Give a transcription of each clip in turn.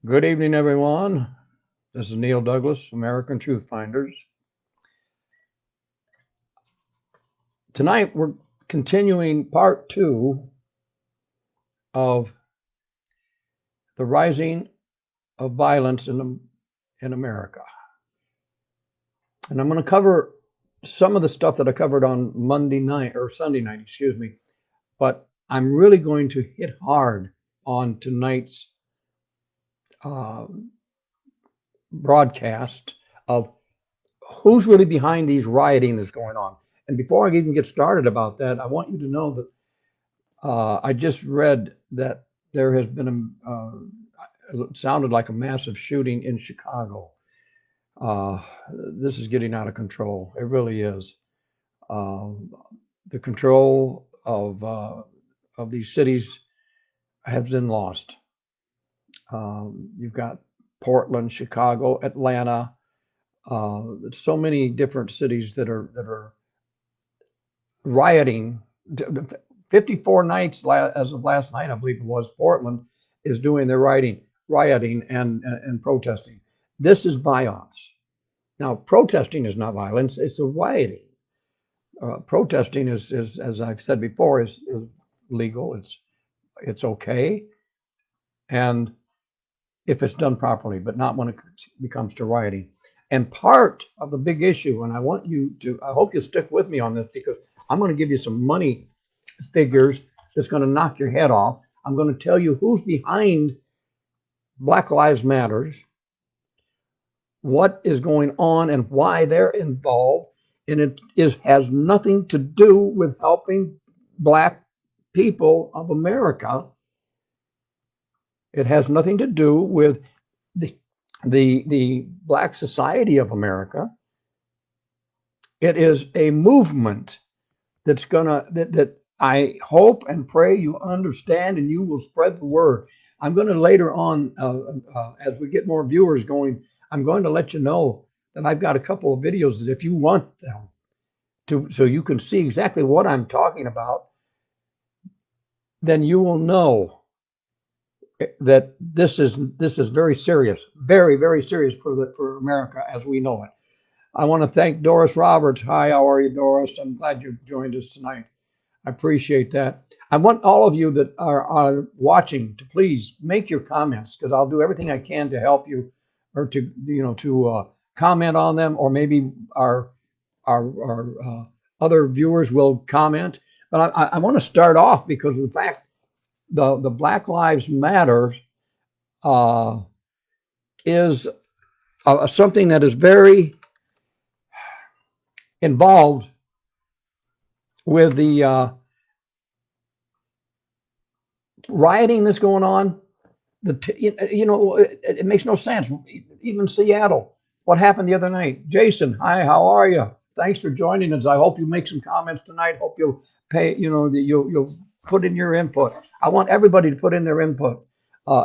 Good evening, everyone. This is Neil Douglas, American Truth Finders. Tonight, we're continuing part two of the rising of violence in America. And I'm going to cover some of the stuff that I covered on Sunday night, excuse me. But I'm really going to hit hard on tonight's uh, broadcast of who's really behind these rioting that's going on. And before I even get started about that, I want you to know that I just read that there has been it sounded like a massive shooting in Chicago. Uh, this is getting out of control. It really is. Uh, the control of these cities has been lost. You've got Portland, Chicago, Atlanta, so many different cities that are rioting. 54 nights as of last night, I believe it was. Portland is doing their rioting and protesting. This is violence. Now, protesting is not violence; it's a rioting. Protesting is, as I've said before, is legal. It's okay, and if it's done properly, but not when it becomes to rioting. And part of the big issue, and I hope you stick with me on this because I'm going to give you some money figures that's going to knock your head off. I'm going to tell you who's behind Black Lives Matters, what is going on, and why they're involved. And has nothing to do with helping Black people of America. It has nothing to do with the the Black Society of America. It is a movement that I hope and pray you understand, and you will spread the word. I'm going to later on, as we get more viewers going, I'm going to let you know that I've got a couple of videos that if you want them so you can see exactly what I'm talking about, then you will know that this is very serious, very, very serious for America as we know it. I want to thank Doris Roberts. Hi, how are you, Doris? I'm glad you joined us tonight. I appreciate that. I want all of you that are watching to please make your comments because I'll do everything I can to help you or to comment on them, or maybe our other viewers will comment. But I want to start off because of the fact the Black Lives Matter uh, is something that is very involved with the rioting that's going on. It makes no sense. Even Seattle, what happened the other night? Jason, hi, how are you? Thanks for joining us. I hope you make some comments tonight. Hope you'll pay. You'll put in your input. I want everybody to put in their input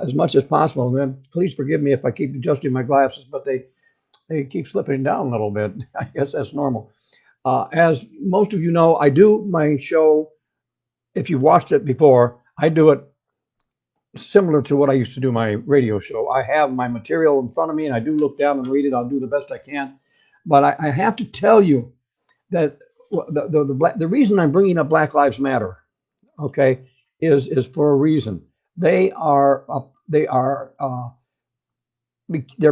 as much as possible. And then please forgive me if I keep adjusting my glasses, but they keep slipping down a little bit. I guess that's normal. As most of you know, I do my show. If you've watched it before, I do it similar to what I used to do my radio show. I have my material in front of me and I do look down and read it. I'll do the best I can. But I have to tell you that the reason I'm bringing up Black Lives Matter, okay, is for a reason. They're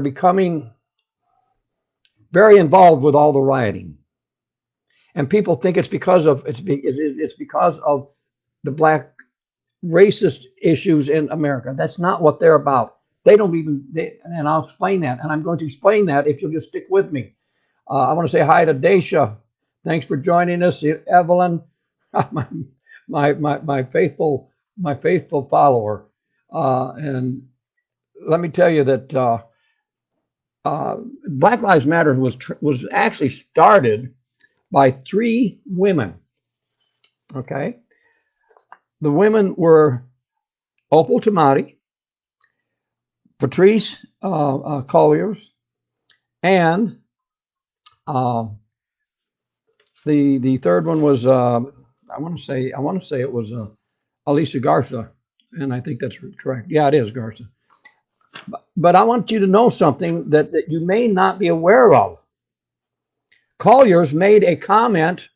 becoming very involved with all the rioting, and people think it's because of the Black racist issues in America. That's not what they're about. They don't even, and I'll explain that. And I'm going to explain that if you'll just stick with me. I want to say hi to Daisha. Thanks for joining us, Evelyn, my faithful follower. And let me tell you that Black Lives Matter was actually started by three women. Okay, the women were Opal Tomati, Patrice Colliers, and uh, the third one was I want to say it was Alicia Garza, and I think that's correct. Yeah, it is Garza. But I want you to know something that you may not be aware of. Collier's made a comment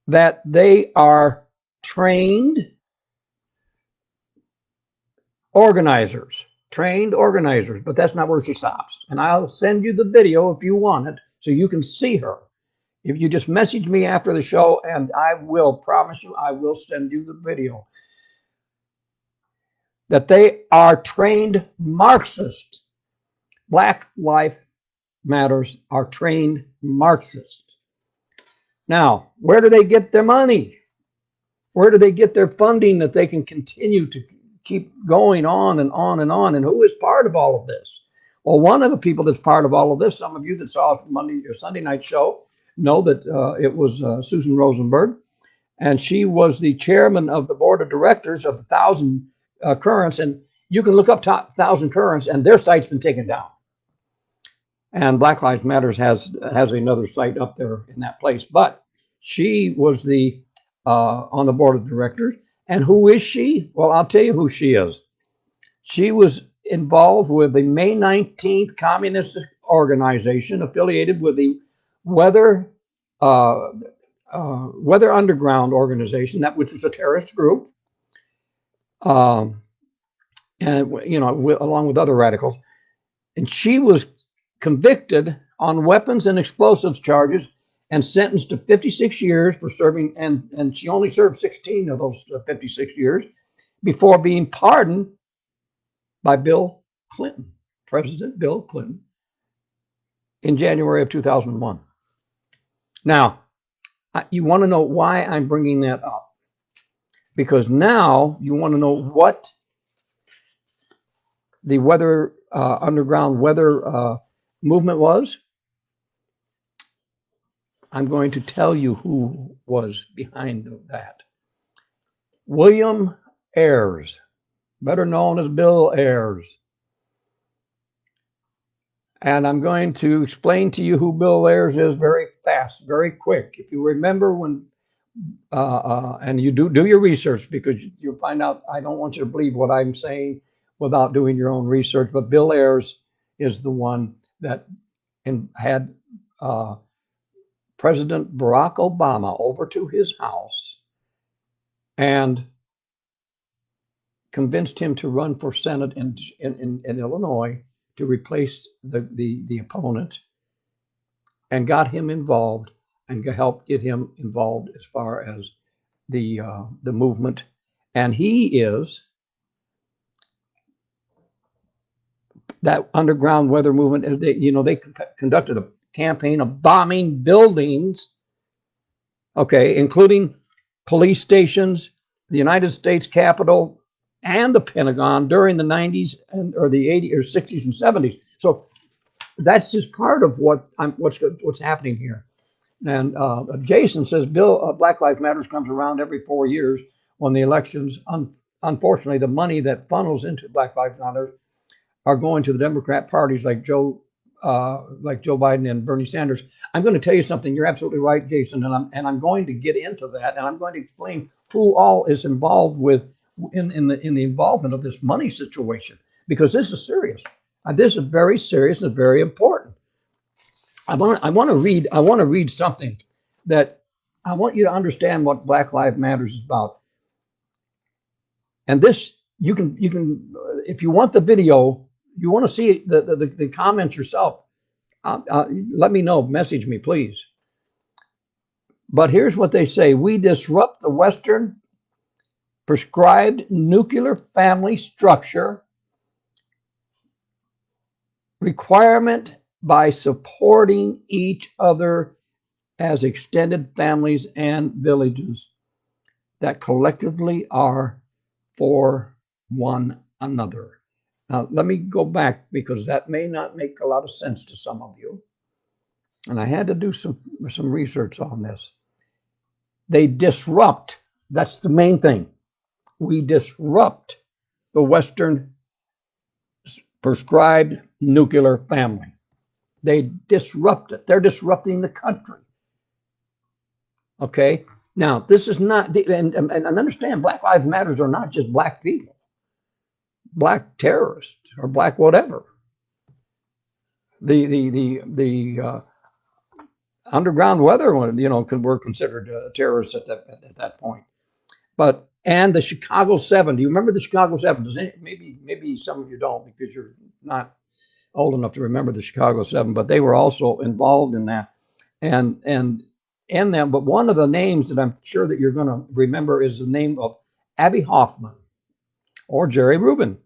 that they are trained organizers, but that's not where she stops. And I'll send you the video if you want it so you can see her. If you just message me after the show, and I will promise you, I will send you the video. That they are trained Marxists. Black Lives Matters are trained Marxists. Now, where do they get their money? Where do they get their funding that they can continue to keep going on and on and on? And who is part of all of this? Well, one of the people that's part of all of this, some of you that saw Monday or Sunday night show know that it was Susan Rosenberg, and she was the chairman of the board of directors of the Thousand Currents. And you can look up Thousand Currents, and their site's been taken down. And Black Lives Matters has another site up there in that place. But she was the on the board of directors. And who is she? Well, I'll tell you who she is. She was involved with the May 19th Communist Organization affiliated with the Weather Underground Organization, which was a terrorist group, and along with other radicals. And she was convicted on weapons and explosives charges and sentenced to 56 years for serving, and she only served 16 of those 56 years before being pardoned by Bill Clinton, President Bill Clinton, in January of 2001. Now, you want to know why I'm bringing that up? Because now you want to know what the underground weather movement was. I'm going to tell you who was behind that. William Ayers, better known as Bill Ayers. And I'm going to explain to you who Bill Ayers is very fast, very quick. If you remember when, and you do your research, because you'll find out I don't want you to believe what I'm saying without doing your own research. But Bill Ayers is the one that had President Barack Obama over to his house and convinced him to run for Senate in Illinois to replace the opponent, and got him involved and helped get him involved as far as the movement. And he is that underground weather movement. They conducted a campaign of bombing buildings, okay, including police stations, the United States Capitol, and the Pentagon during the 90s or the 80s or 60s and 70s. So that's just part of what's happening here. And Jason says, Bill, Black Lives Matters comes around every 4 years when the elections. Unfortunately, the money that funnels into Black Lives Matter are going to the Democrat parties like Joe Biden and Bernie Sanders. I'm going to tell you something. You're absolutely right, Jason, and I'm going to get into that, and I'm going to explain who all is involved with in the involvement of this money situation, because this is serious. This is very serious and very important. I want to read something that I want you to understand what Black Lives Matters is about. And this you can if you want the video, you want to see the comments yourself, let me know, message me, please. But here's what they say: we disrupt the Western prescribed nuclear family structure requirement by supporting each other as extended families and villages that collectively are for one another. Now, let me go back, because that may not make a lot of sense to some of you. And I had to do some research on this. They disrupt, that's the main thing. We disrupt the Western prescribed nuclear family. They disrupt it. They're disrupting the country. Okay? Now, this is not, and understand, Black Lives Matters are not just black people. black terrorist or black whatever. The underground weather, were considered terrorists at that point. But and the Chicago Seven. Do you remember the Chicago Seven? Maybe some of you don't because you're not old enough to remember the Chicago Seven. But they were also involved in that, and them. But one of the names that I'm sure that you're going to remember is the name of Abbie Hoffman or Jerry Rubin.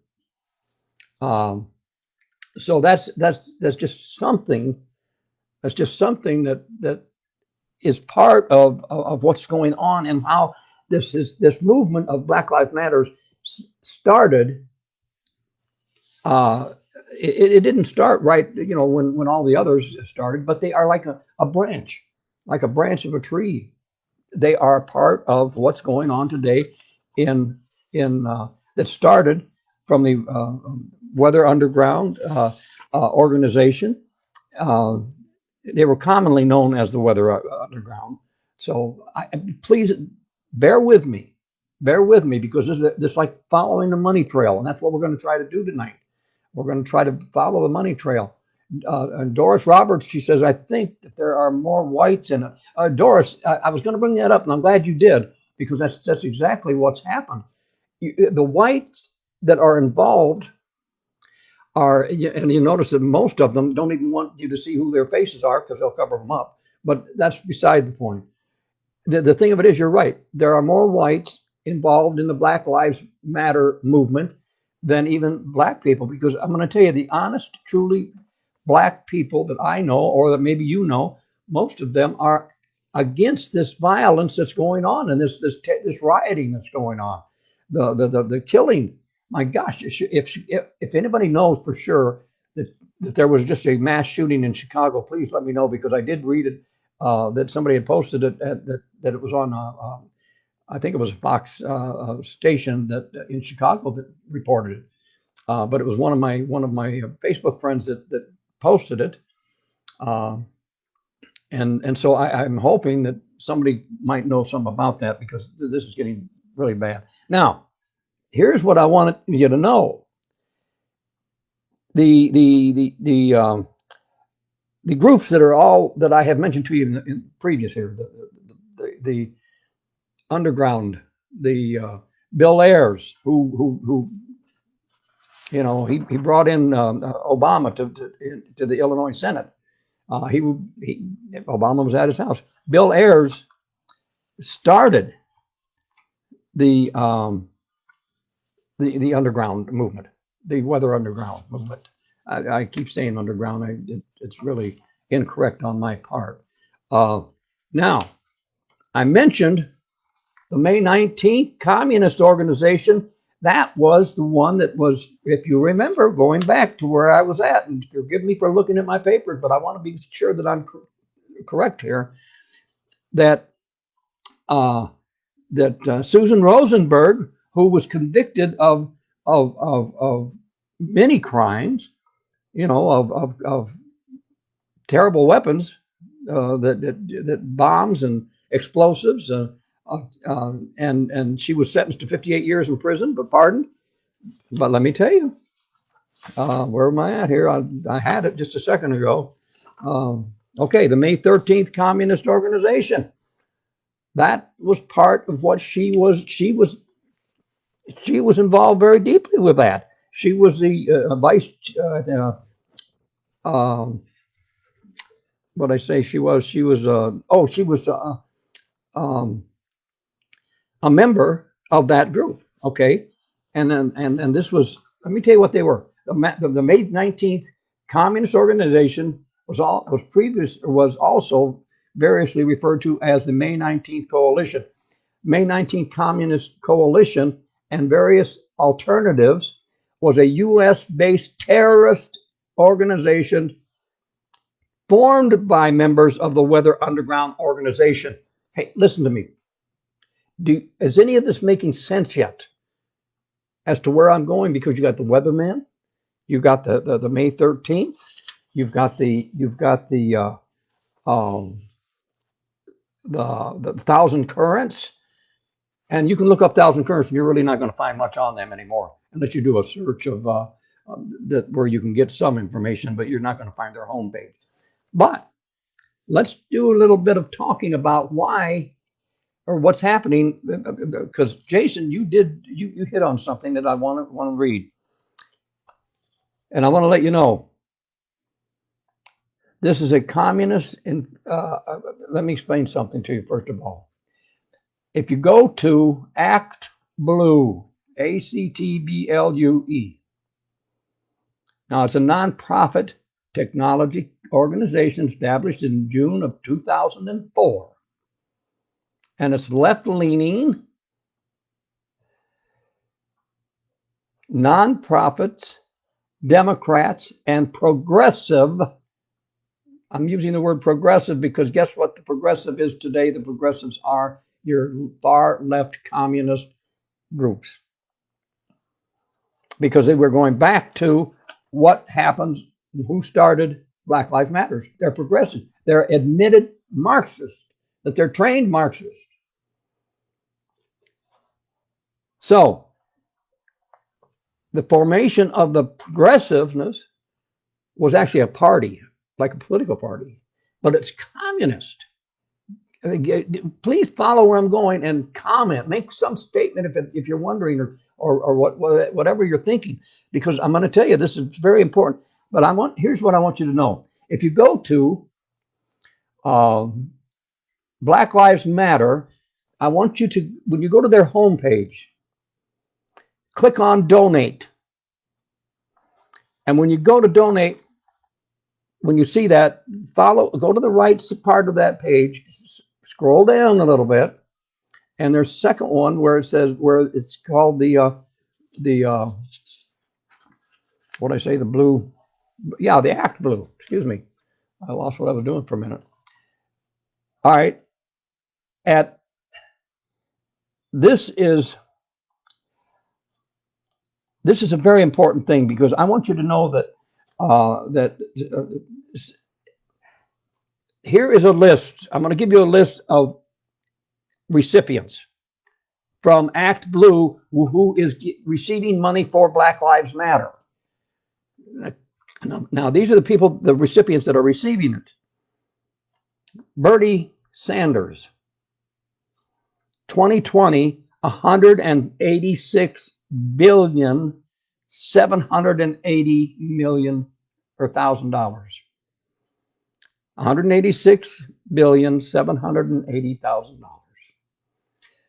So that's just something. That's just something that is part of what's going on and how this movement of Black Lives Matter started. It didn't start right, when all the others started, but they are like a branch of a tree. They are part of what's going on today in that started from the Weather Underground organization. They were commonly known as the Weather Underground. So please bear with me, because this is like following the money trail, and that's what we're going to try to do tonight. We're going to try to follow the money trail. And Doris Roberts, she says, I think that there are more whites in it. Doris, I was going to bring that up, and I'm glad you did, because that's exactly what's happened. The whites that are involved are, and you notice that most of them don't even want you to see who their faces are because they'll cover them up. But that's beside the point. The thing of it is, you're right. There are more whites involved in the Black Lives Matter movement than even black people, because I'm going to tell you, the honest, truly black people that I know, or that maybe you know, most of them are against this violence that's going on and this rioting that's going on, the killing. My gosh, if anybody knows for sure that there was just a mass shooting in Chicago, please let me know, because I did read it, that somebody had posted it, that it was on I think it was a Fox station that in Chicago that reported it. But it was one of my Facebook friends that posted it. And so I'm hoping that somebody might know something about that, because this is getting really bad. Now, here's what I wanted you to know. The groups that are all that I have mentioned to you in previous here, the underground, the Bill Ayers, who he brought in Obama to the Illinois Senate. Obama was at his house. Bill Ayers started the underground movement, the Weather Underground movement. I keep saying underground. It's really incorrect on my part. Now, I mentioned the May 19th Communist Organization. That was the one that was, if you remember, going back to where I was at, and forgive me for looking at my papers, but I want to be sure that I'm correct here, that Susan Rosenberg, who was convicted of many crimes, of terrible weapons, that bombs and explosives, and she was sentenced to 58 years in prison, but pardoned. But let me tell you, where am I at here? I had it just a second ago. Okay, the May 13th Communist Organization. That was part of what she was. She was involved very deeply with that. She was the vice. What I say? She was. She was. She was a member of that group. Okay, and this was. Let me tell you what they were. The May 19th Communist Organization was also variously referred to as the May 19th Coalition. May 19th Communist Coalition and various alternatives was a U.S.-based terrorist organization formed by members of the Weather Underground organization. Hey, listen to me. Is any of this making sense yet as to where I'm going? Because you got the Weatherman, you got the May 13th, you've got the 1,000 Currents, and you can look up 1,000 Currents, and you're really not going to find much on them anymore. unless you do a search of that where you can get some information, but you're not going to find their homepage. But let's do a little bit of talking about why or what's happening, because Jason, you hit on something that I want to read, and I want to let you know. This is a communist. Let me explain something to you first of all. If you go to Act Blue, ACTBLUE. Now, it's a nonprofit technology organization established in June of 2004. And it's left-leaning, nonprofits, Democrats, and progressive. I'm using the word progressive because guess what the progressive is today? The progressives are your far left communist groups. Because they were going back to what happens, who started Black Lives Matter. They're progressive. They're admitted Marxists, that they're trained Marxists. So the formation of the progressiveness was actually a party, like a political party, but it's communist. Please follow where I'm going and comment. Make some statement if you're wondering or whatever you're thinking, because I'm going to tell you this is very important. But here's what I want you to know. If you go to Black Lives Matter, I want you to, when you go to their homepage, click on donate. And when you go to donate, when you see that, go to the right part of that page, scroll down a little bit, and there's a second one where it says, where it's called the what I say, the blue, yeah, the Act Blue, excuse me. I lost what I was doing for a minute. All right. This is a very important thing, because I want you to know that here is a list. I'm going to give you a list of recipients from Act Blue who is receiving money for Black Lives Matter. Now, these are the people, the recipients that are receiving it. Bernie Sanders, 2020, $186,780,000,000 or $1,000. $186,780,000.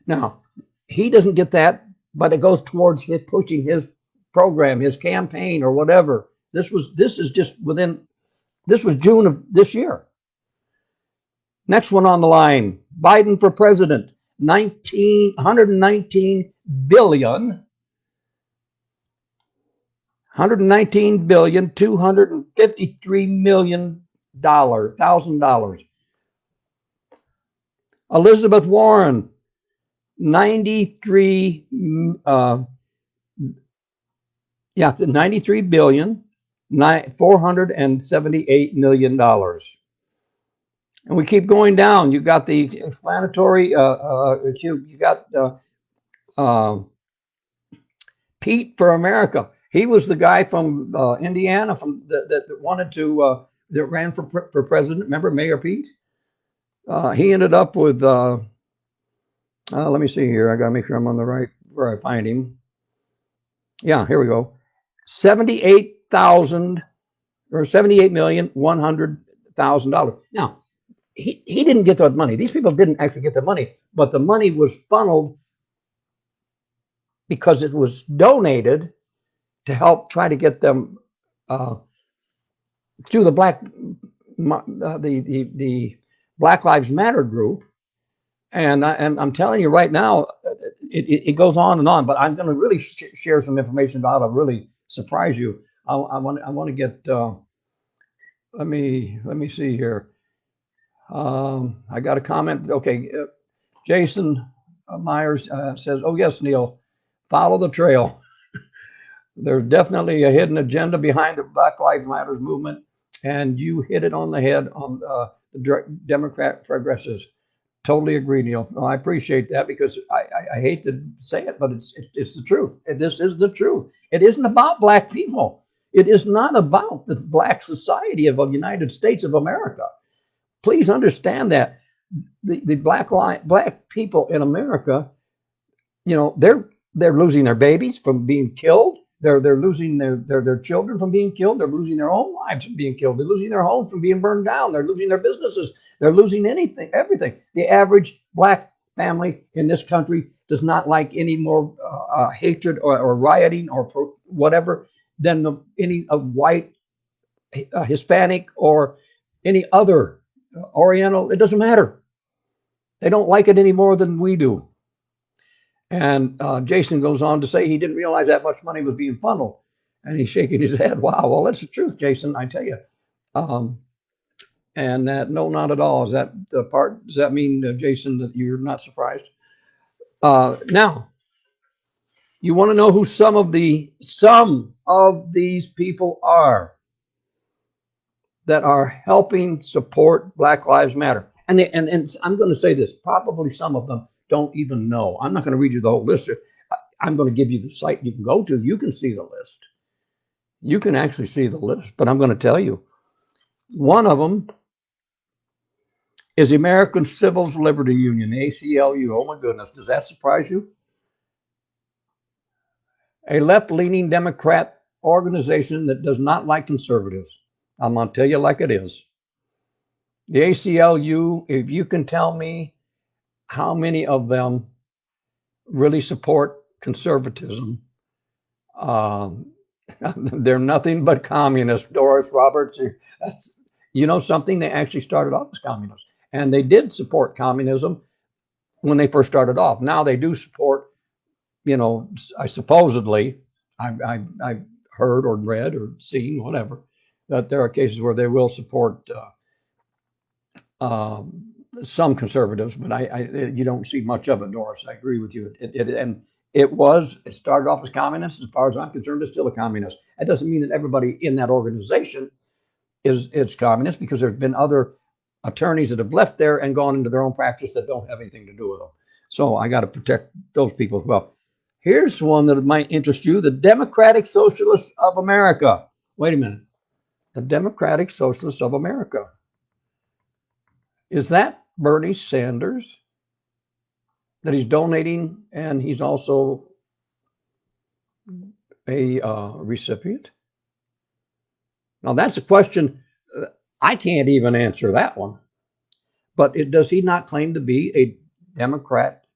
Now, he doesn't get that, but it goes towards pushing his program, his campaign, or whatever. This was June of this year. Next one on the line, Biden for president, $119 billion, $119,253,000,000. Elizabeth Warren, $93 billion, $478,000,000. And we keep going down. You got the explanatory. You got Pete for America. He was the guy from Indiana that wanted to that ran for president. Remember Mayor Pete? He ended up with. Let me see here. I got to make sure I'm on the right where I find him. Yeah, here we go. $78,100,000. Now, he didn't get that money. These people didn't actually get the money, but the money was funneled because it was donated to help try to get them through the Black Lives Matter group. And I'm telling you right now, it goes on and on. But I'm going to really share some information that'll really surprise you. I want to get. Let me see here. I got a comment. Okay, Jason Myers says, "Oh yes, Neil, follow the trail. There's definitely a hidden agenda behind the Black Lives Matter movement, and you hit it on the head on the Democrat progressives. Totally agree, Neil. I appreciate that because I hate to say it, but it's the truth. This is the truth. It isn't about black people. It is not about the black society of the United States of America. Please understand that the black people in America, you know, they're losing their babies from being killed. They're losing their children from being killed. They're losing their own lives from being killed. They're losing their homes from being burned down. They're losing their businesses. They're losing anything, everything. The average black family in this country does not like any more hatred or rioting or whatever than any white, Hispanic, or any other Oriental. It doesn't matter. They don't like it any more than we do. And Jason goes on to say he didn't realize that much money was being funneled. And he's shaking his head. Wow, well, that's the truth, Jason, I tell you. And that, no, not at all. Is that the part? Does that mean, Jason, that you're not surprised? Now, you want to know who some of these people are that are helping support Black Lives Matter. And I'm going to say this, probably some of them don't even know. I'm not going to read you the whole list. I'm going to give you the site you can go to. You can see the list. You can actually see the list, but I'm going to tell you. One of them is the American Civil Liberties Union, ACLU. Oh my goodness, does that surprise you? A left-leaning Democrat organization that does not like conservatives. I'm going to tell you like it is. The ACLU, if you can tell me how many of them really support conservatism, they're nothing but communists. Doris Roberts, you know something? They actually started off as communists. And they did support communism when they first started off. Now they do support, you know, I supposedly, I've heard or read or seen, whatever, that there are cases where they will support some conservatives, but you don't see much of it, Doris. I agree with you. It started off as communist. As far as I'm concerned, it's still a communist. That doesn't mean that everybody in that organization is communist, because there's been other attorneys that have left there and gone into their own practice that don't have anything to do with them. So I got to protect those people as well. Here's one that might interest you: the Democratic Socialists of America. Wait a minute. The Democratic Socialists of America. Is that Bernie Sanders that he's donating, and he's also a recipient? Now, that's a question. I can't even answer that one. But does he not claim to be a Democrat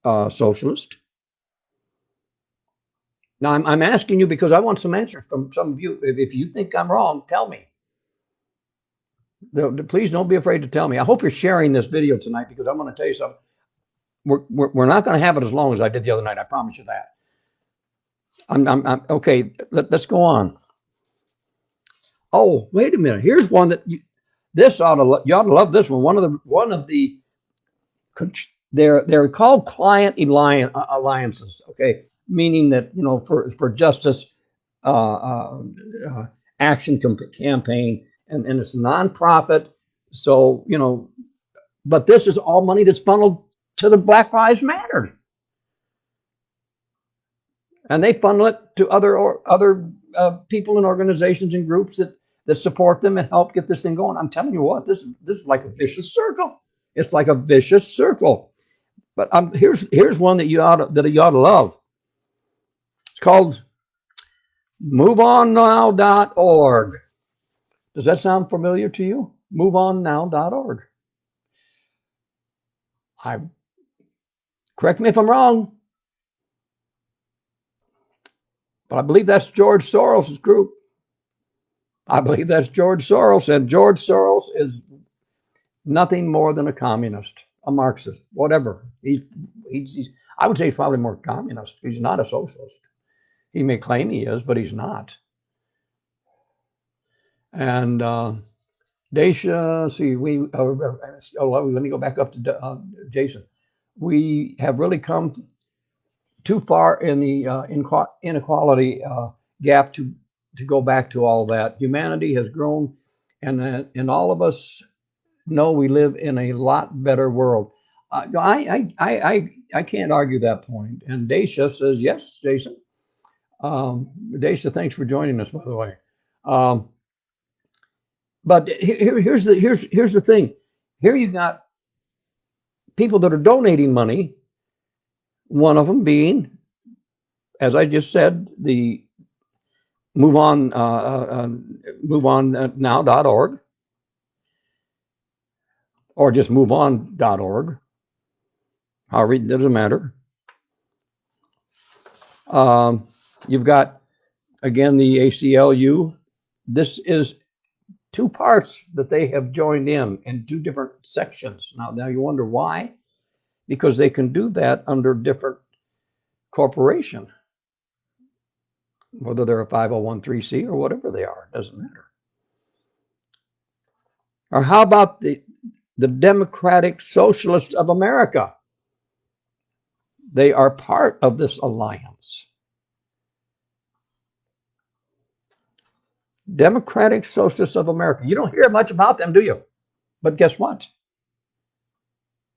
socialist? Now, I'm asking you because I want some answers from some of you. If you think I'm wrong, tell me. Please don't be afraid to tell me. I hope you're sharing this video tonight, because I'm going to tell you something. We're not going to have it as long as I did the other night. I promise you that. I'm okay. Let's go on. Oh, wait a minute. Here's one that you ought to love this one. One of the they're called client alliances. Okay, meaning that, you know, for justice action campaign, and it's a nonprofit. So, you know, but this is all money that's funneled to the Black Lives Matter, and they funnel it to other people and organizations and groups that support them and help get this thing going. I'm telling you what, this is like a vicious circle. It's like a vicious circle. But here's one that you ought to love. It's called MoveOnNow.org. Does that sound familiar to you? MoveOnNow.org. Correct me if I'm wrong, but I believe that's George Soros' group. I believe that's George Soros, and George Soros is nothing more than a communist, a Marxist, whatever. I would say he's probably more communist. He's not a socialist. He may claim he is, but he's not. And Daisha, see, let me go back up to Jason. We have really come too far in the inequality gap to go back to all that. Humanity has grown, and all of us know we live in a lot better world. I can't argue that point. And Dacia says, yes, Jason. Dacia, thanks for joining us, by the way. But here's the thing. Here you got people that are donating money. One of them being, as I just said, the MoveOnNow.org, or just MoveOn.org. However, it doesn't matter. You've got, again, the ACLU. This is two parts that they have joined in two different sections. Now you wonder why? Because they can do that under different corporation, whether they're a 501(c) or whatever they are, it doesn't matter. Or how about the Democratic Socialists of America? They are part of this alliance. Democratic Socialists of America. You don't hear much about them, do you? But guess what?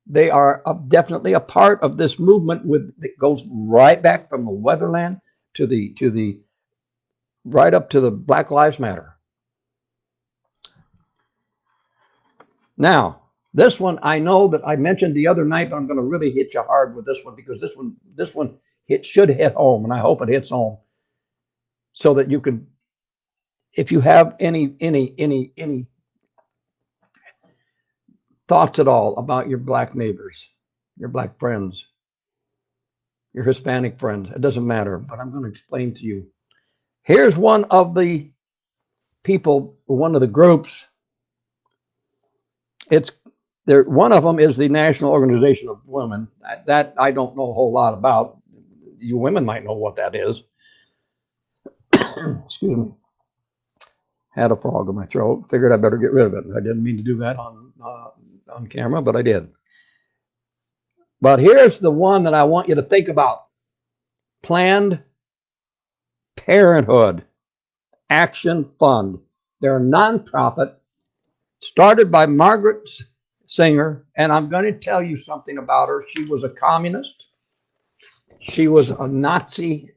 They are definitely a part of this movement that goes right back from the Weatherland to the right up to the Black Lives Matter. Now, this one I know that I mentioned the other night, but I'm going to really hit you hard with this one, because this one should hit home, and I hope it hits home, so that you can, if you have any thoughts at all about your black neighbors, your black friends, your Hispanic friends, it doesn't matter, but I'm going to explain to you. Here's one of the people, one of the groups. It's there. One of them is the National Organization of Women. That I don't know a whole lot about. You women might know what that is. Excuse me. Had a frog in my throat. Figured I better get rid of it. I didn't mean to do that on camera, but I did. But here's the one that I want you to think about. Planned Parenthood Action Fund. They're a nonprofit started by Margaret Sanger, and I'm going to tell you something about her. She was a communist. She was a Nazi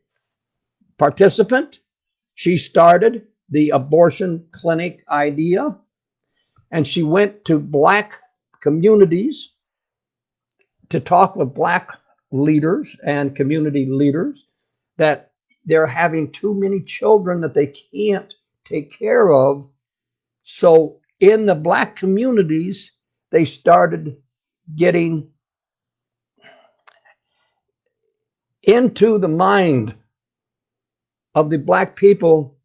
participant. She started the abortion clinic idea, and she went to black communities to talk with black leaders and community leaders that they're having too many children that they can't take care of. So in the black communities, they started getting into the mind of the black people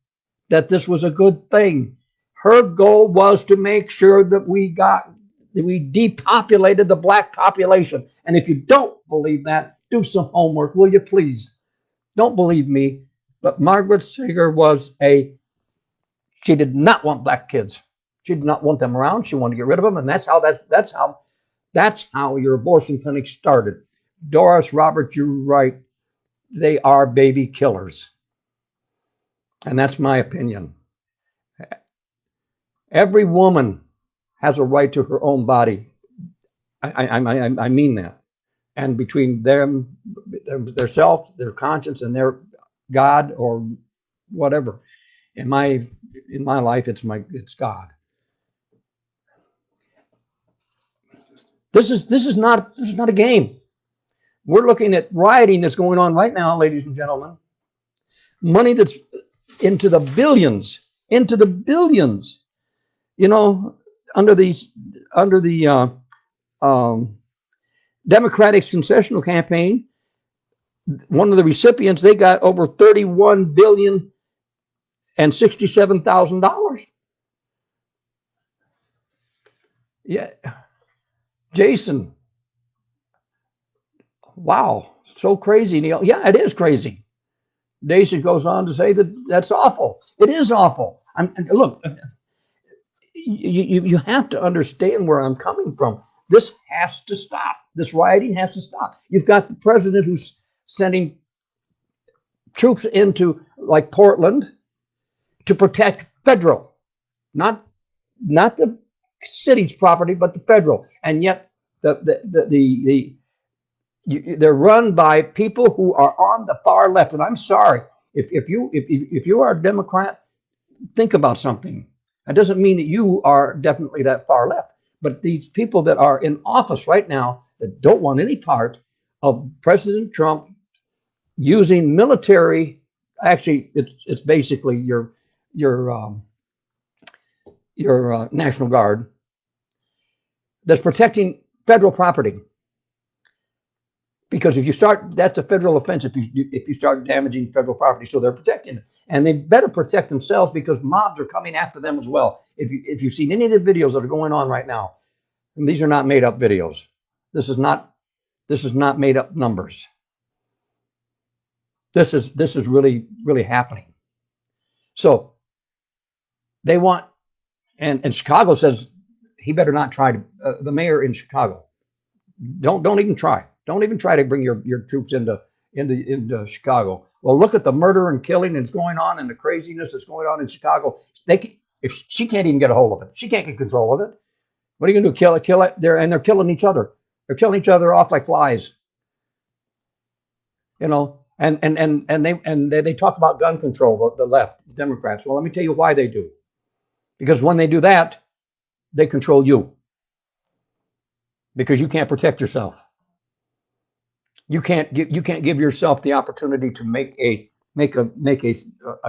that this was a good thing. Her goal was to make sure that we depopulated the black population. And if you don't believe that, do some homework, will you please? Don't believe me, but Margaret Sanger she did not want black kids. She did not want them around. She wanted to get rid of them, and that's how your abortion clinic started. Doris Roberts, you're right. They are baby killers. And that's my opinion. Every woman has a right to her own body. I mean that. And between them, their self, their conscience, and their God or whatever. In my life, it's God. This is not a game. We're looking at rioting that's going on right now, ladies and gentlemen. Money that's into the billions. You know, under the Democratic concessional campaign, one of the recipients, they got over $31,067,000. Yeah, Jason. Wow, so crazy, Neil. Yeah, it is crazy. Dacia goes on to say that that's awful. It is awful. Look, you have to understand where I'm coming from. This has to stop. This rioting has to stop. You've got the president who's sending troops into like Portland to protect federal, not the city's property, but the federal. And yet they're run by people who are on the far left. And I'm sorry, if you are a Democrat, think about something. That doesn't mean that you are definitely that far left. But these people that are in office right now that don't want any part of President Trump using military, actually, it's basically your National Guard that's protecting federal property. Because if you start, that's a federal offense if you start damaging federal property. So they're protecting it, and they better protect themselves because mobs are coming after them as well. If you've seen any of the videos that are going on right now, and these are not made up videos. This is not made up numbers. This is really happening. So they want, and Chicago says he better not try to. The mayor in Chicago, don't even try. Don't even try to bring your troops into Chicago. Well, look at the murder and killing that's going on and the craziness that's going on in Chicago. If she can't even get a hold of it, she can't get control of it. What are you going to do? Kill it? They're killing each other. They're killing each other off like flies. You know, and they talk about gun control. The left, the Democrats. Well, let me tell you why they do. Because when they do that, they control you. Because you can't protect yourself. You can't give yourself the opportunity to make a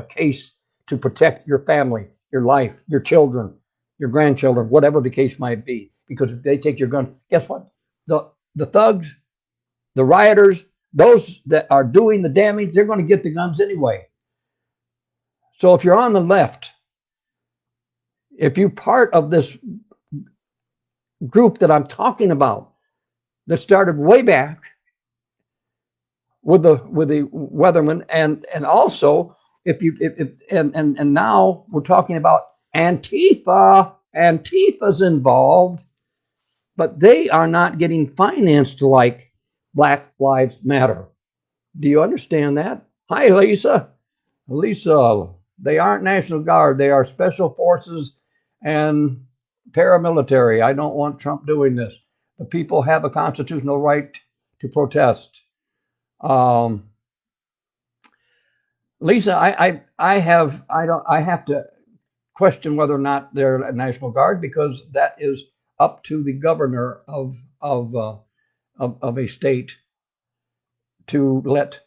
case to protect your family, your life, your children, your grandchildren, whatever the case might be. Because if they take your gun, guess what? The thugs, the rioters, those that are doing the damage, they're going to get the guns anyway. So if you're on the left, if you're part of this group that I'm talking about, that started way back with the Weathermen, and also and now we're talking about Antifa. Antifa's involved, but they are not getting financed like Black Lives Matter. Do you understand that? Hi, Lisa. Lisa, they aren't National Guard. They are special forces and paramilitary. I don't want Trump doing this. The people have a constitutional right to protest. Lisa, I have to question whether or not they're a National Guard because that is up to the governor of a state to let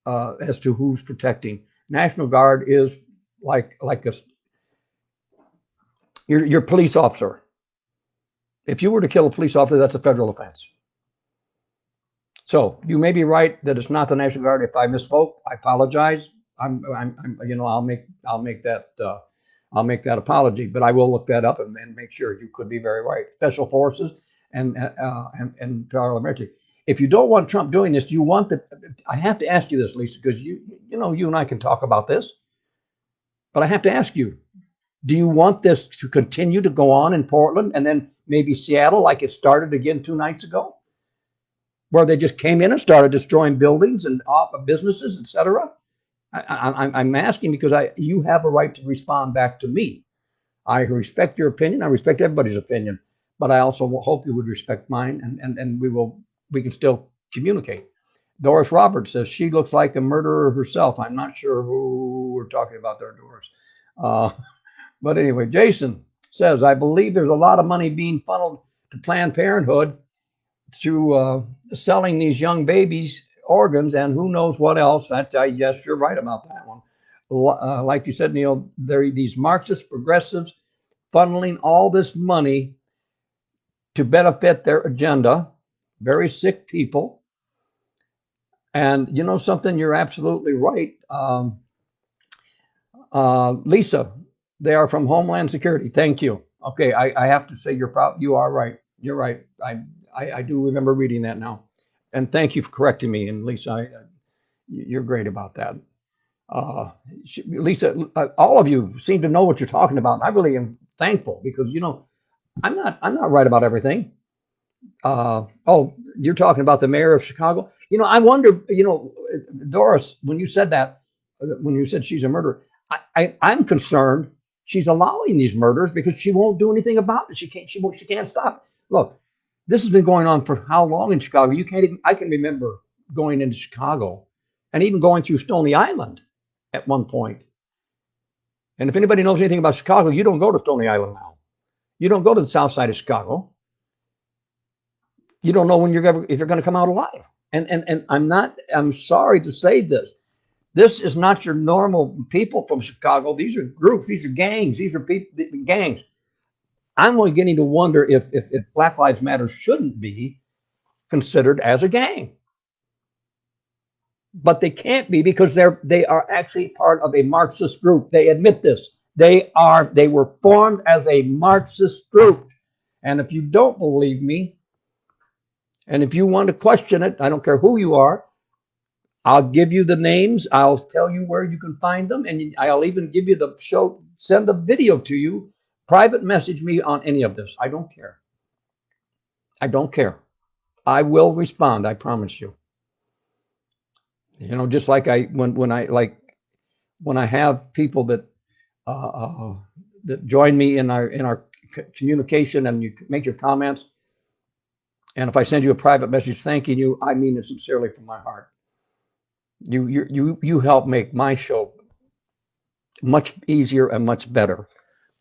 as to who's protecting. National Guard is like your police officer. If you were to kill a police officer, that's a federal offense. So you may be right that it's not the National Guard. If I misspoke, I apologize. I'll make that apology, but I will look that up and make sure. You could be very right. Special forces and paramilitary. If you don't want Trump doing this, do you want the? I have to ask you this, Lisa, because you and I can talk about this, but I have to ask you: do you want this to continue to go on in Portland and then maybe Seattle, like it started again 2 nights ago? Where they just came in and started destroying buildings and businesses, etc. I'm asking because you have a right to respond back to me. I respect your opinion. I respect everybody's opinion, but I also hope you would respect mine, and we can still communicate. Doris Roberts says she looks like a murderer herself. I'm not sure who we're talking about there, Doris. But anyway, Jason says, I believe there's a lot of money being funneled to Planned Parenthood through selling these young babies organs and who knows what else. Yes, you're right about that one. Like you said, Neil, there are these Marxist progressives funneling all this money to benefit their agenda. Very sick people. And you know something, you're absolutely right. Lisa, they are from Homeland Security. Thank you. Okay, I have to say you are right. You're right. I do remember reading that now. And thank you for correcting me. And Lisa, you're great about that. Lisa, all of you seem to know what you're talking about. And I really am thankful because, I'm not right about everything. You're talking about the mayor of Chicago. I wonder, Doris, when you said that, when you said she's a murderer, I'm concerned she's allowing these murders because she won't do anything about it. She can't stop. Look, this has been going on for how long in Chicago? You can't even. I can remember going into Chicago and even going through Stony Island at one point. And if anybody knows anything about Chicago, you don't go to Stony Island now. You don't go to the south side of Chicago. You don't know when if you're going to come out alive. And I'm sorry to say this. This is not your normal people from Chicago. These are groups. These are gangs. These are people, gangs. I'm beginning to wonder if Black Lives Matter shouldn't be considered as a gang. But they can't be because they are actually part of a Marxist group. They admit this. They were formed as a Marxist group. And if you don't believe me, and if you want to question it, I don't care who you are, I'll give you the names. I'll tell you where you can find them. And I'll even give you the show, send the video to you. Private message me on any of this. I don't care. I don't care. I will respond. I promise you. You know, just like when I have people that that join me in our communication and you make your comments, and if I send you a private message thanking you, I mean it sincerely from my heart. You help make my show much easier and much better.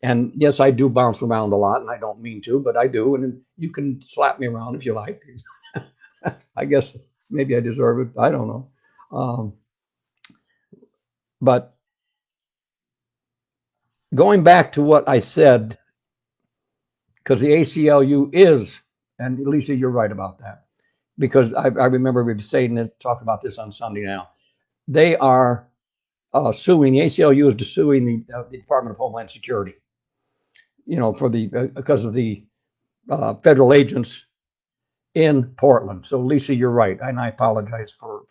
And yes, I do bounce around a lot, and I don't mean to, but I do. And you can slap me around if you like. I guess maybe I deserve it. I don't know. But going back to what I said, because the ACLU is, and Lisa, you're right about that, because I remember we were saying it, talking about this on Sunday now. They are suing, the ACLU is suing the Department of Homeland Security, you know, for because of the federal agents in Portland. So Lisa, you're right, and I apologize for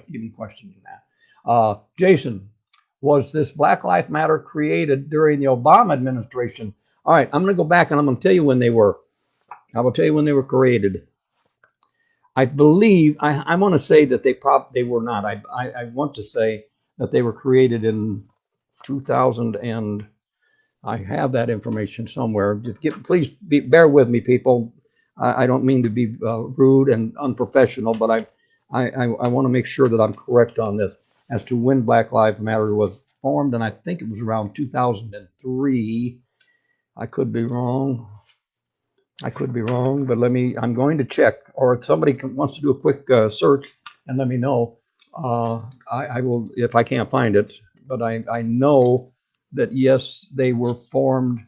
even questioning that. Jason, was this Black Lives Matter created during the Obama administration? All right, I'm going to go back and I'm going to tell you when they were. I will tell you when they were created. I believe I want to say that they were not. I want to say that they were created in 2000, and I have that information somewhere. Please bear with me, people. I don't mean to be rude and unprofessional, but I want to make sure that I'm correct on this as to when Black Lives Matter was formed, and I think it was around 2003. I could be wrong. But I'm going to check, or if somebody wants to do a quick search and let me know, I will, if I can't find it. But I know that, yes, they were formed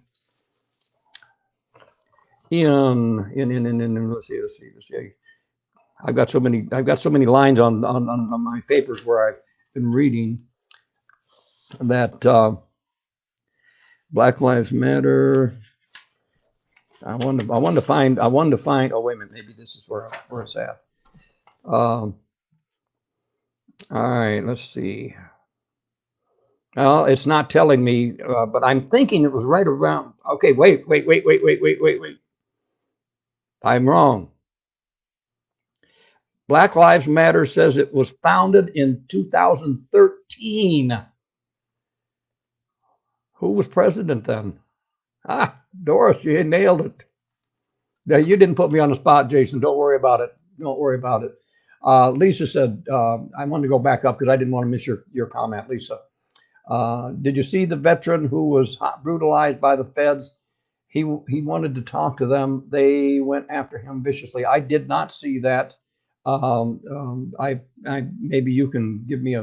in let's see. I've got so many lines on my papers where I've been reading that Black Lives Matter. I wanted to find. Oh, wait a minute. Maybe this is where it's at. All right. Let's see. Well, it's not telling me, but I'm thinking it was right around. Okay. Wait. I'm wrong. Black Lives Matter says it was founded in 2013. Who was president then? Doris, you nailed it. Now, you didn't put me on the spot, Jason. Don't worry about it. Lisa said, I wanted to go back up because I didn't want to miss your comment, Lisa. Did you see the veteran who was brutalized by the feds? He wanted to talk to them. They went after him viciously. I did not see that. I maybe you can give me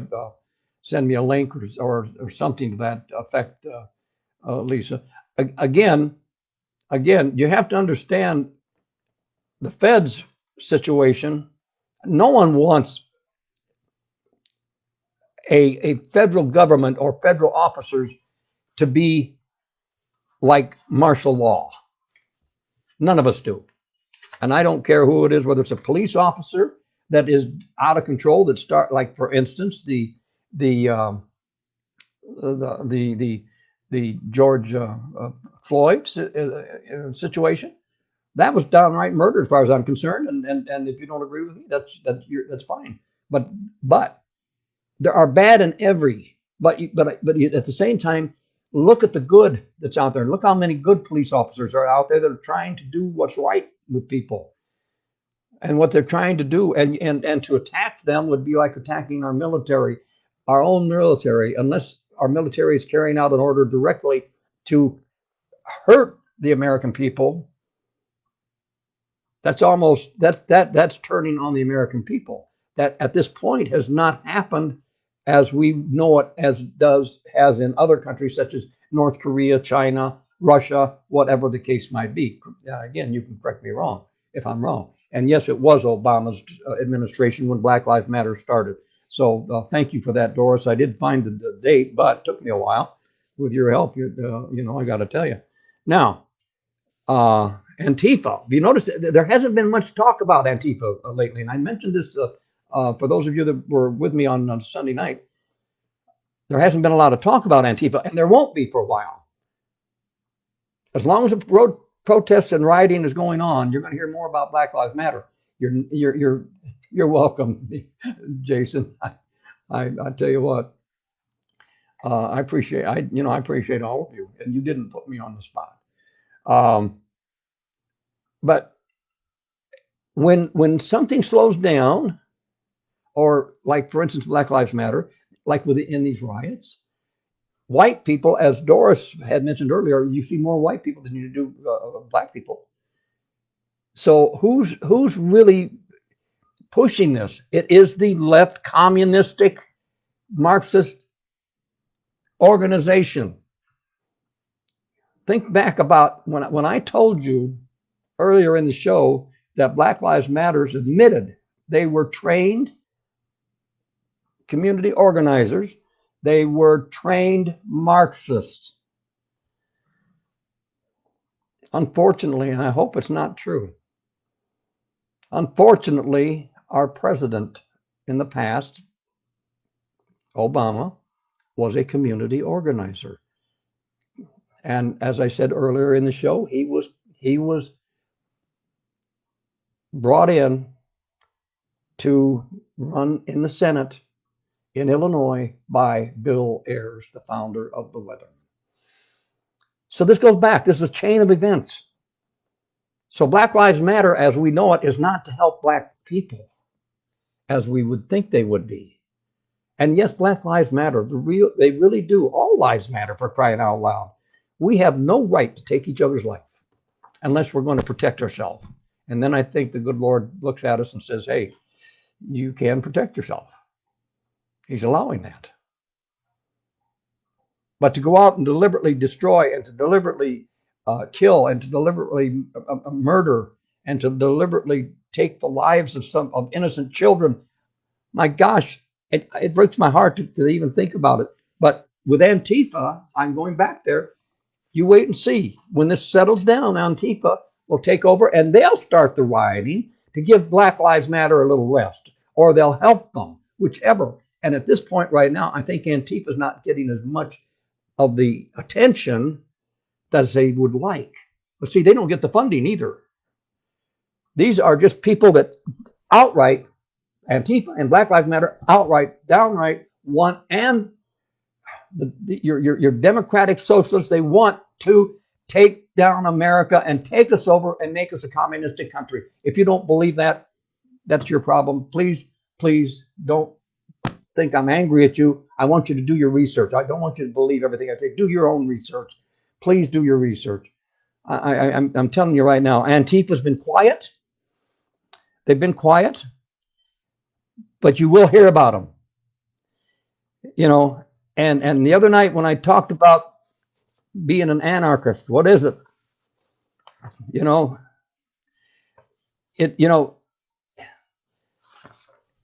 send me a link or something to that effect, Lisa. Again, you have to understand the feds situation. No one wants a federal government or federal officers to be like martial law. None of us do. And I don't care who it is, whether it's a police officer that is out of control, like, for instance, the George Floyd situation. That was downright murder, as far as I'm concerned. And if you don't agree with me, that's fine. But there are bad in every. But at the same time, look at the good that's out there. Look how many good police officers are out there that are trying to do what's right with people and what they're trying to do. And to attack them would be like attacking our military, our own military, unless our military is carrying out an order directly to hurt the American people. That's turning on the American people. That at this point has not happened as we know it has in other countries such as North Korea, China, Russia, whatever the case might be. Again, you can correct me wrong if I'm wrong. And yes, it was Obama's administration when Black Lives Matter started. So thank you for that, Doris. I did find the date, but it took me a while. With your help, I got to tell you. Now, Antifa. Have you noticed there hasn't been much talk about Antifa lately? And I mentioned this for those of you that were with me on Sunday night. There hasn't been a lot of talk about Antifa, and there won't be for a while. As long as the road protests and rioting is going on, you're going to hear more about Black Lives Matter. You're welcome, Jason. I tell you what, I appreciate all of you, and you didn't put me on the spot. But when something slows down, or like for instance Black Lives Matter, like in these riots, white people, as Doris had mentioned earlier, you see more white people than you do black people. So who's really pushing this? It is the left communistic Marxist organization. Think back about when I told you earlier in the show that Black Lives Matter admitted they were trained community organizers. They were trained Marxists. Unfortunately, and I hope it's not true, unfortunately, our president in the past, Obama, was a community organizer. And as I said earlier in the show, he was brought in to run in the Senate in Illinois by Bill Ayers, the founder of the Weathermen. So this goes back. This is a chain of events. So Black Lives Matter, as we know it, is not to help black people as we would think they would be. And yes, Black Lives Matter. They really do. All lives matter, for crying out loud. We have no right to take each other's life unless we're going to protect ourselves. And then I think the good Lord looks at us and says, hey, you can protect yourself. He's allowing that. But to go out and deliberately destroy and to deliberately kill and to deliberately murder and to deliberately take the lives of innocent children, my gosh, it breaks my heart to even think about it. But with Antifa, I'm going back there. You wait and see. When this settles down, Antifa will take over and they'll start the rioting to give Black Lives Matter a little rest, or they'll help them, whichever. And at this point right now, I think Antifa is not getting as much of the attention as they would like. But see, they don't get the funding either. These are just people that outright, Antifa and Black Lives Matter, downright want, and your democratic socialists, they want to take down America and take us over and make us a communistic country. If you don't believe that, that's your problem. Please don't think I'm angry at you. I want you to do your research. I don't want you to believe everything I say. Do your own research. Please do your research. I'm telling you right now, Antifa's been quiet. They've been quiet, but you will hear about them. And the other night when I talked about being an anarchist, what is it?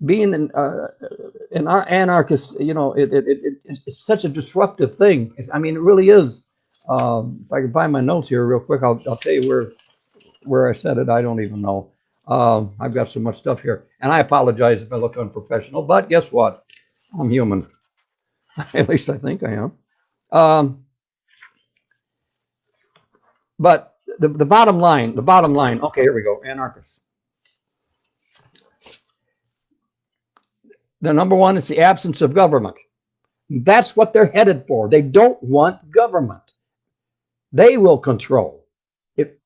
Being an anarchist, it's such a disruptive thing. It really is. If I can find my notes here real quick, I'll tell you where I said it. I don't even know. I've got so much stuff here, and I apologize if I look unprofessional. But guess what? I'm human. At least I think I am. But the bottom line. Okay, here we go. Anarchists. The number one is the absence of government. That's what they're headed for. They don't want government. They will control.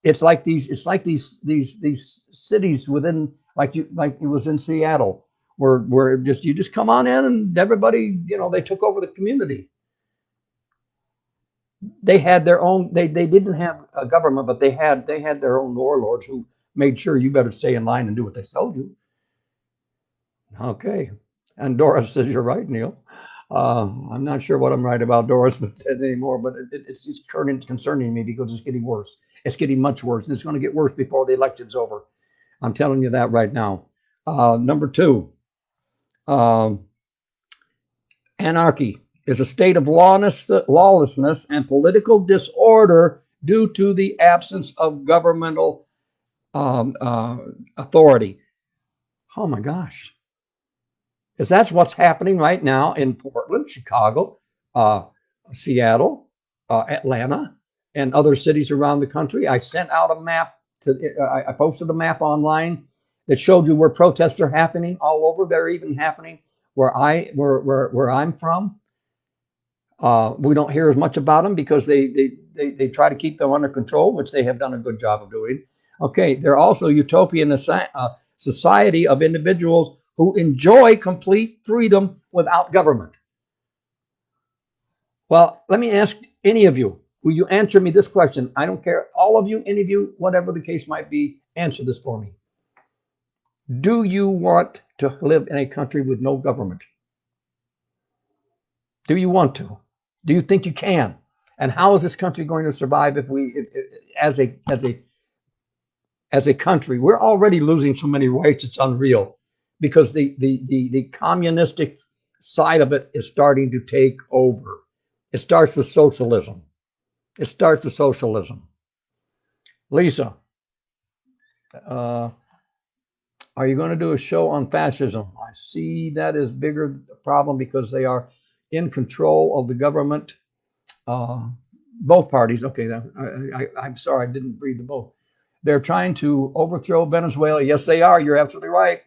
It's like these. It's like these cities within, like it was in Seattle, where just you just come on in and everybody, they took over the community. They had their own. They didn't have a government, but they had their own warlords who made sure you better stay in line and do what they told you. Okay. And Doris says you're right, Neil. I'm not sure what I'm right about Doris anymore, but it's concerning me because it's getting worse. It's getting much worse. It's going to get worse before the election's over. I'm telling you that right now. Number two, um, anarchy is a state of lawlessness and political disorder due to the absence of governmental authority. Oh my gosh. Because that's what's happening right now in Portland, Chicago, uh, Seattle, Atlanta, and other cities around the country. I sent out a map I posted a map online that showed you where protests are happening all over. They're even happening where I'm from. We don't hear as much about them because they try to keep them under control, which they have done a good job of doing. Okay, they're also utopian society of individuals who enjoy complete freedom without government. Well, let me ask any of you, will you answer me this question? I don't care, all of you, any of you, whatever the case might be, answer this for me. Do you want to live in a country with no government? Do you want to? Do you think you can? And how is this country going to survive as a country? We're already losing so many rights, it's unreal, because the communistic side of it is starting to take over. It starts with socialism. It starts with socialism. Lisa, are you going to do a show on fascism? I see that is bigger problem because they are in control of the government. Both parties. Okay, I'm sorry, I didn't read the both. They're trying to overthrow Venezuela. Yes, they are. You're absolutely right.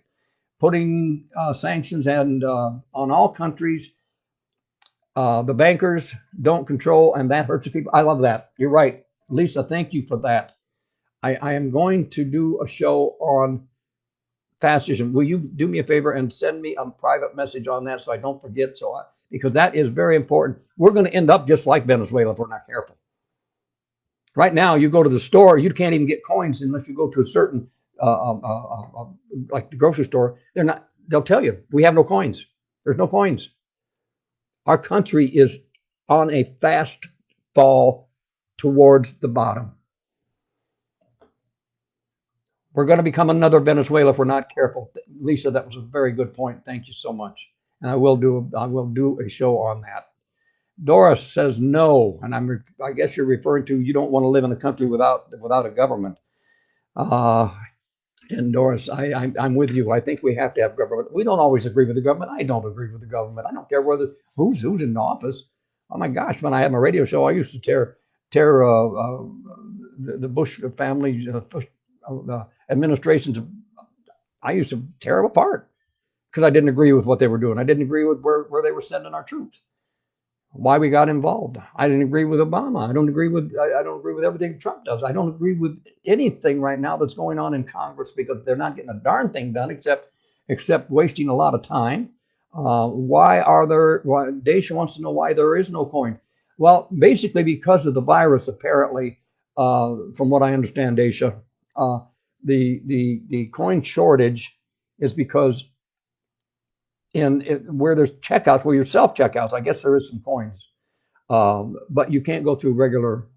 Putting sanctions on all countries. The bankers don't control, and that hurts the people. I love that. You're right. Lisa, thank you for that. I am going to do a show on fascism. Will you do me a favor and send me a private message on that so I don't forget? Because that is very important. We're going to end up just like Venezuela if we're not careful. Right now, you go to the store, you can't even get coins unless you go to a certain, like the grocery store. They'll tell you, we have no coins. There's no coins. Our country is on a fast fall towards the bottom. We're going to become another Venezuela if we're not careful. Lisa, that was a very good point. Thank you so much. And I will do a show on that. Doris says no, and I guess you're referring to you don't want to live in a country without a government. And Doris, I'm with you. I think we have to have government. We don't always agree with the government. I don't agree with the government. I don't care who's in office. Oh my gosh, when I had my radio show, I used to tear the Bush family administrations. I used to tear them apart because I didn't agree with what they were doing. I didn't agree with where they were sending our troops. Why we got involved. I didn't agree with Obama. I don't agree with everything Trump does. I don't agree with anything right now that's going on in Congress because they're not getting a darn thing done except wasting a lot of time. Daisha wants to know why there is no coin. Well, basically because of the virus, apparently, from what I understand, Daisha, the coin shortage is because where there's checkouts, where your self checkouts, I guess there is some coins, but you can't go through a regular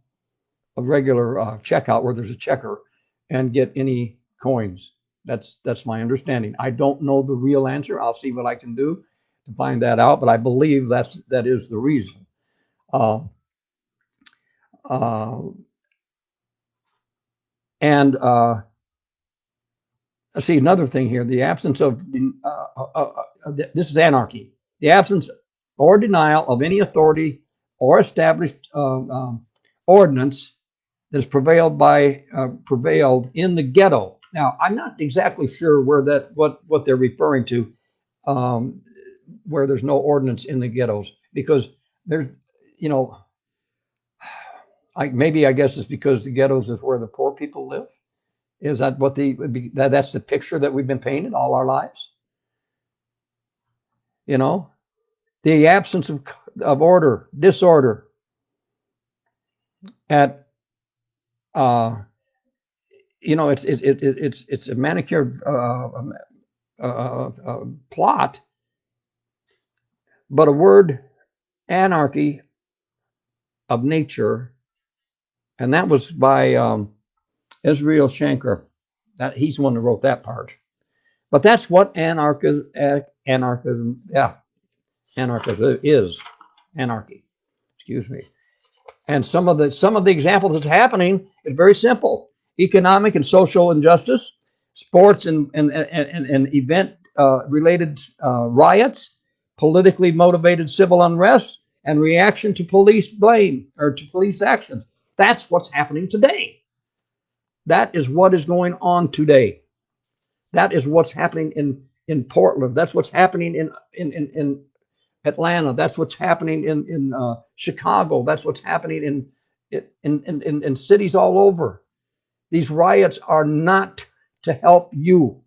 checkout where there's a checker and get any coins. That's my understanding. I don't know the real answer. I'll see what I can do to find that out, but I believe that is the reason. Let's see, another thing here, the absence of, this is anarchy, the absence or denial of any authority or established ordinance that has prevailed in the ghetto. Now, I'm not exactly sure what they're referring to. where there's no ordinance in the ghettos, because there's, you know, I guess it's because the ghettos is where the poor people live. Is that what that's the picture that we've been painted all our lives? You know, the absence of order, disorder at, you know, it's a manicured plot, but a word, anarchy of nature, and that was by Israel Shanker. He's the one that wrote that part. But that's what anarchism is. Anarchy. Excuse me. And some of the examples that's happening is very simple: economic and social injustice, sports and event related riots, politically motivated civil unrest, and reaction to police blame or to police actions. That's what's happening today. That is what is going on today. That is what's happening in Portland. That's what's happening in Atlanta. That's what's happening in Chicago. That's what's happening in cities all over. These riots are not to help you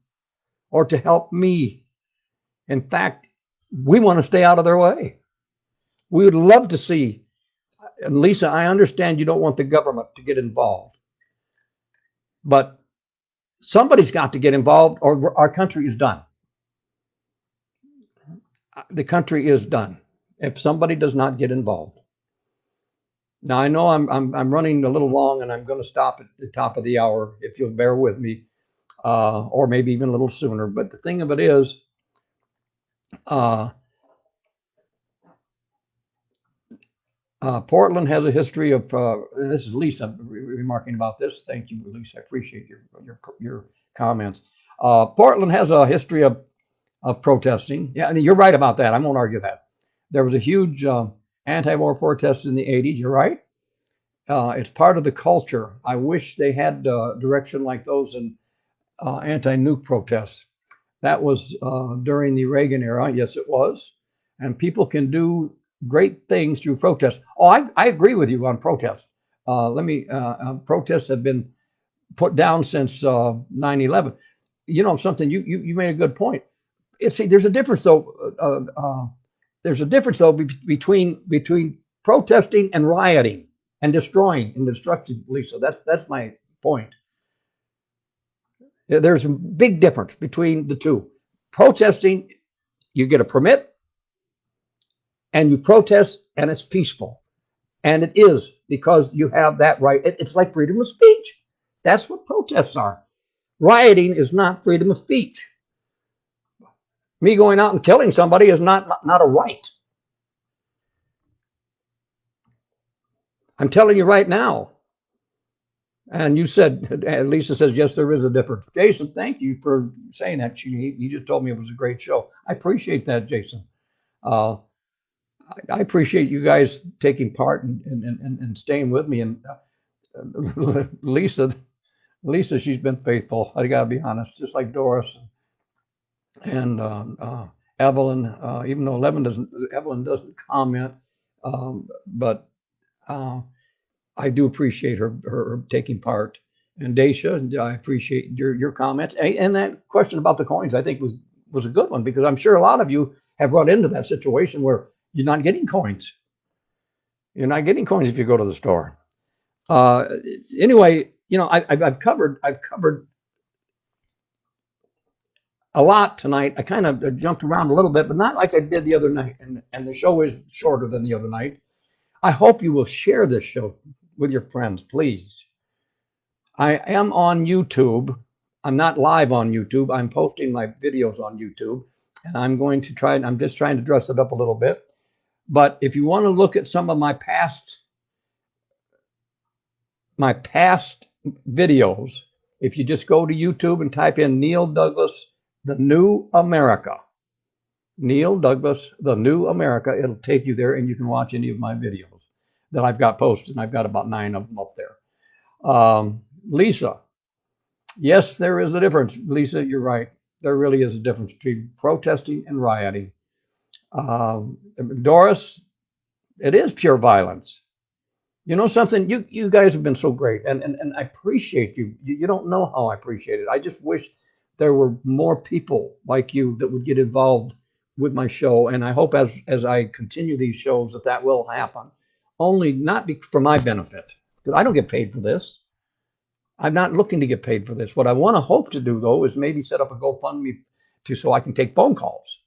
or to help me. In fact, we want to stay out of their way. We would love to see, and Lisa, I understand you don't want the government to get involved, but somebody's got to get involved or our country is done. The country is done if somebody does not get involved. Now I know I'm running a little long, and I'm going to stop at the top of the hour if you'll bear with me, or maybe even a little sooner. But the thing of it is, Portland has a history of. And this is Lisa remarking about this. Thank you, Lisa. I appreciate your comments. Portland has a history of protesting. Yeah, I mean, you're right about that. I won't argue that. There was a huge anti-war protest in the 80s. You're right. It's part of the culture. I wish they had direction like those in anti-nuke protests. That was during the Reagan era. Yes, it was. And people can do great things through protests. Oh, I agree with you on protests. Protests have been put down since 9/11. You know something? You made a good point. There's a difference though. There's a difference though between protesting and rioting and destroying and destruction, Lisa. That's my point. There's a big difference between the two. Protesting, you get a permit and you protest and it's peaceful. And it is, because you have that right. It's like freedom of speech. That's what protests are. Rioting is not freedom of speech. Me going out and killing somebody is not a right. I'm telling you right now. And you said, Lisa says, yes, there is a difference. Jason, thank you for saying that. He just told me it was a great show. I appreciate that, Jason. I appreciate you guys taking part and staying with me. And Lisa, she's been faithful. I got to be honest, just like Doris and Evelyn. Even though Evelyn doesn't comment, but I do appreciate her taking part. And Daisha, I appreciate your comments. And that question about the coins, I think was a good one, because I'm sure a lot of you have run into that situation where you're not getting coins. You're not getting coins if you go to the store. Anyway, you know, I've covered a lot tonight. I kind of jumped around a little bit, but not like I did the other night. And the show is shorter than the other night. I hope you will share this show with your friends, please. I am on YouTube. I'm not live on YouTube. I'm posting my videos on YouTube, and I'm just trying to dress it up a little bit. But if you want to look at some of my past videos, if you just go to YouTube and type in Neil Douglas, The New America, Neil Douglas, The New America, it'll take you there, and you can watch any of my videos that I've got posted. I've got about 9 of them up there. Lisa, yes, there is a difference. Lisa, you're right. There really is a difference between protesting and rioting. Doris, it is pure violence. You know something? You guys have been so great, and I appreciate you. You don't know how I appreciate it. I just wish there were more people like you that would get involved with my show, and I hope as I continue these shows that will happen. Only not for my benefit, because I don't get paid for this. I'm not looking to get paid for this. What I want to hope to do though is maybe set up a GoFundMe so I can take phone calls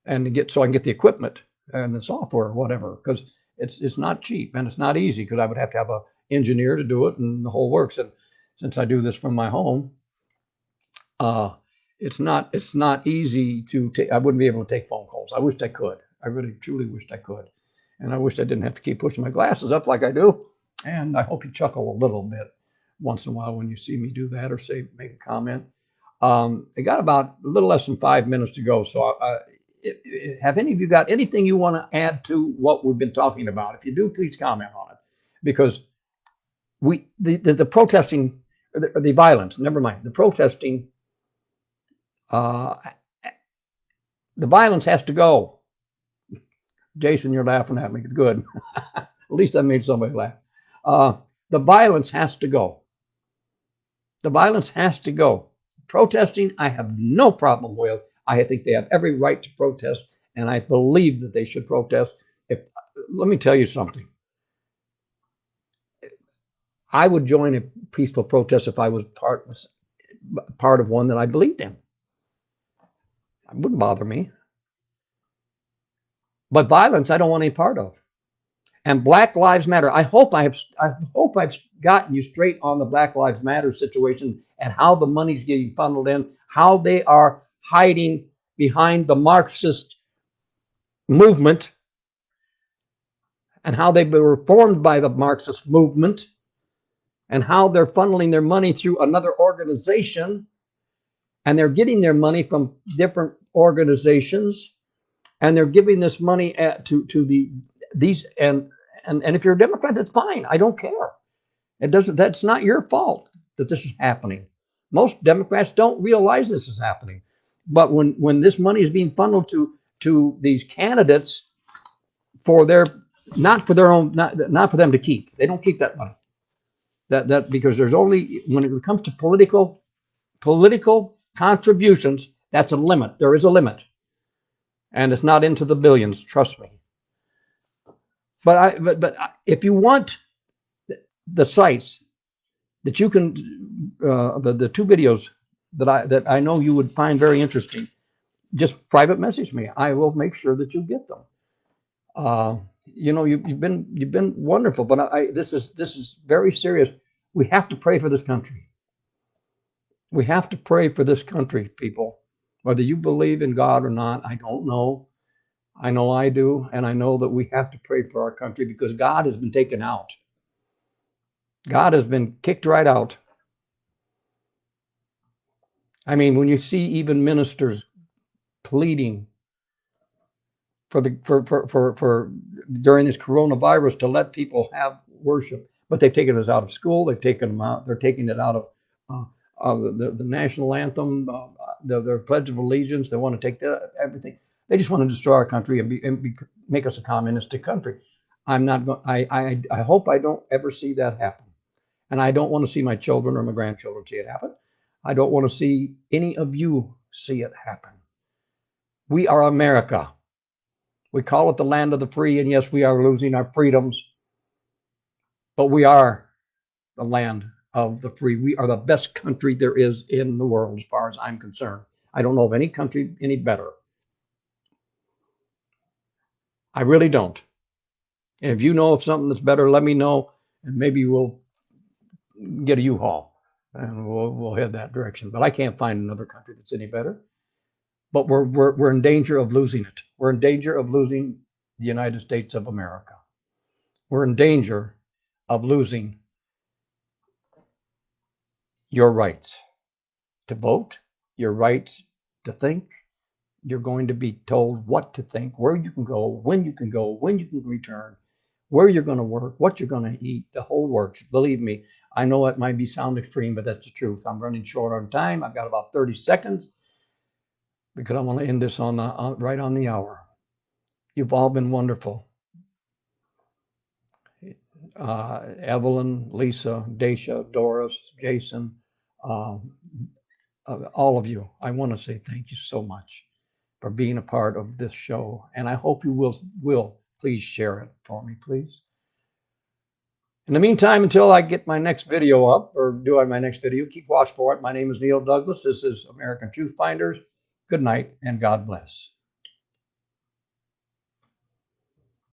and so I can get the equipment and the software or whatever, because it's not cheap and it's not easy, because I would have to have an engineer to do it and the whole works. And since I do this from my home, it's not easy to take. I wouldn't be able to take phone calls. I wished I could. I really truly wished I could, and I wish I didn't have to keep pushing my glasses up like I do. And I hope you chuckle a little bit once in a while when you see me do that or make a comment. I got about a little less than 5 minutes to go, so have any of you got anything you want to add to what we've been talking about? If you do, please comment on it, because the protesting, the violence, never mind, the protesting, the violence has to go. Jason, you're laughing at me. Good. At least I made somebody laugh. The violence has to go. The violence has to go. Protesting, I have no problem with. I think they have every right to protest, and I believe that they should protest. Let me tell you something. I would join a peaceful protest if I was part of one that I believed in. It wouldn't bother me. But violence, I don't want any part of. And Black Lives Matter. I hope I've gotten you straight on the Black Lives Matter situation and how the money's getting funneled in, how they are hiding behind the Marxist movement, and how they were formed by the Marxist movement, and how they're funneling their money through another organization, and they're getting their money from different organizations, and they're giving this money to these and if you're a Democrat, that's fine. I don't care. That's not your fault that this is happening. Most Democrats don't realize this is happening. But when this money is being funneled to these candidates for their not for their own not for them to keep, they don't keep that money. That because there's only, when it comes to political contributions, that's a limit. There is a limit, and it's not into the billions. Trust me. But if you want the sites that you can, the two videos that I know you would find very interesting, just private message me. I will make sure that you get them. You've been wonderful, but this is very serious. We have to pray for this country. We have to pray for this country, people. Whether you believe in God or not, I don't know. I know I do, and I know that we have to pray for our country, because God has been taken out. God has been kicked right out. I mean, when you see even ministers pleading for during this coronavirus to let people have worship, but they've taken us out of school. They've taken them out. They're taking it out of the national anthem, their Pledge of Allegiance. They want to take everything. They just want to destroy our country and make us a communistic country. I'm not going. I hope I don't ever see that happen, and I don't want to see my children or my grandchildren see it happen. I don't want to see any of you see it happen. We are America. We call it the land of the free, and yes, we are losing our freedoms, but we are the land of the free. We are the best country there is in the world, as far as I'm concerned. I don't know of any country any better. I really don't. And if you know of something that's better, let me know, and maybe we'll get a U-Haul and we'll head that direction. But I can't find another country that's any better. But we're in danger of losing it. We're in danger of losing the United States of America. We're in danger of losing your rights to vote, your rights to think. You're going to be told what to think, where you can go, when you can go, when you can return, where you're going to work, what you're going to eat, the whole works. Believe me, I know it might sound extreme, but that's the truth. I'm running short on time. I've got about 30 seconds because I want to end this right on the hour. You've all been wonderful. Evelyn, Lisa, Dacia, Doris, Jason, uh, all of you. I want to say thank you so much for being a part of this show. And I hope you will please share it for me, please. In the meantime, until I get my next video up or do my next video, keep watch for it. My name is Neil Douglas. This is American Truth Finders. Good night and God bless.